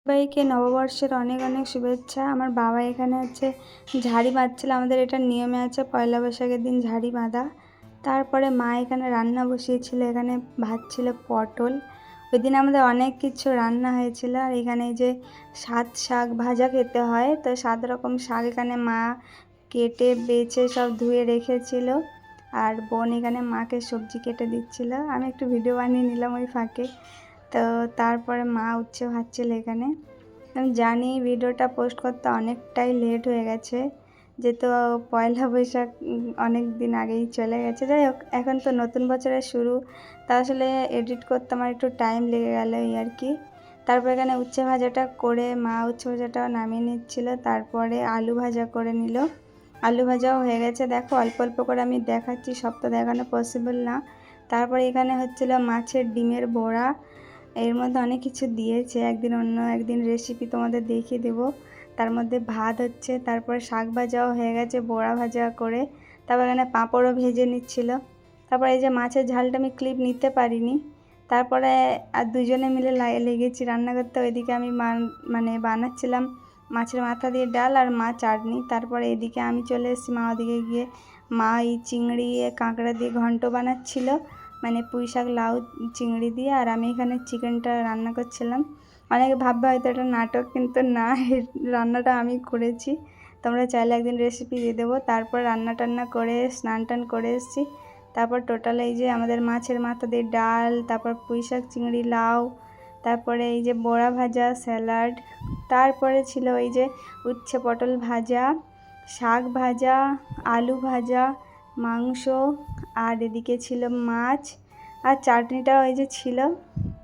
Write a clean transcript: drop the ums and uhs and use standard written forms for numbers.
সবাইকে নববর্ষের অনেক অনেক শুভেচ্ছা। আমার বাবা এখানে হচ্ছে ঝাড়ি বাঁধছিল। আমাদের এটা নিয়মে আছে পয়লা বৈশাখের দিন ঝাড়ি বাঁধা। তারপরে মা এখানে রান্না বসিয়েছিল, এখানে ভাজছিল পটল। ওই দিন আমাদের অনেক কিছু রান্না হয়েছিল। আর এখানে যে 7 শাক ভাজা খেতে হয়, তো 7 রকম শাক এখানে মা কেটে বেছে সব ধুয়ে রেখেছিল। আর বোন এখানে মাকে সবজি কেটে দিচ্ছিল। আমি একটু ভিডিও বানিয়ে নিলাম ওই ফাঁকে। তো তারপরে মা উচ্ছে ভাজছিল এখানে। আমি জানি ভিডিওটা পোস্ট করতে অনেকটাই লেট হয়ে গেছে, যেহেতু পয়লা বৈশাখ অনেক দিন আগেই চলে গেছে। যাই হোক, এখন তো নতুন বছরের শুরু, তা আসলে এডিট করতে আমার একটু টাইম লেগে গেল এই আর কি। তারপর এখানে উচ্ছে ভাজাটা করে মা উচ্ছে ভাজাটাও নামিয়ে নিচ্ছিল। তারপরে আলু ভাজা করে নিল। আলু ভাজাও হয়ে গেছে। দেখো, অল্প অল্প করে আমি দেখাচ্ছি, সব তো দেখানো পসিবল না। তারপরে এখানে হচ্ছিল মাছের ডিমের বড়া। এর মধ্যে অনেক কিছু দিয়েছে, একদিন অন্য একদিন রেসিপি তোমাদের দেখিয়ে দেব। তার মধ্যে ভাত হচ্ছে, তারপরে শাক ভাজাও হয়ে গেছে বড়া ভাজা করে। তারপর এখানে পাঁপড়ও ভেজে নিচ্ছিল। তারপর এই যে মাছের ঝালটা আমি ক্লিপ নিতে পারিনি। তারপরে আর দুজনে মিলে লেগেছি রান্না করতে। ওইদিকে আমি বানাচ্ছিলাম মাছের মাথা দিয়ে ডাল আর মা চাটনি। তারপরে এদিকে আমি চলে এসেছি মা ওদিকে গিয়ে। মা এই চিংড়ি কাঁকড়া দিয়ে ঘন্ট বানাচ্ছিল, পুঁই শাক লাউ চিংড়ি দিয়ে। আর আমি এখানে চিকেনটা রান্না করছিলাম। অনেকে ভাববে হয়তো এটা নাটক, কিন্তু না, রান্নাটা আমি করেছি। তোমরা চাইলে একদিন রেসিপি দিয়ে দেবো। তারপর রান্না টান্না করে স্নান টান করে এসেছি। তারপর টোটাল এই যে আমাদের মাছের মাথা দিয়ে ডাল, তারপর পুঁই শাক চিংড়ি লাউ, তারপরে এই যে বড়া ভাজা স্যালাড, তারপরে ছিল এই যে উচ্ছে পটল ভাজা, শাক ভাজা, আলু ভাজা, মাংস, আর এদিকে ছিল মাছ, আর চাটনিটাও এই যে ছিল।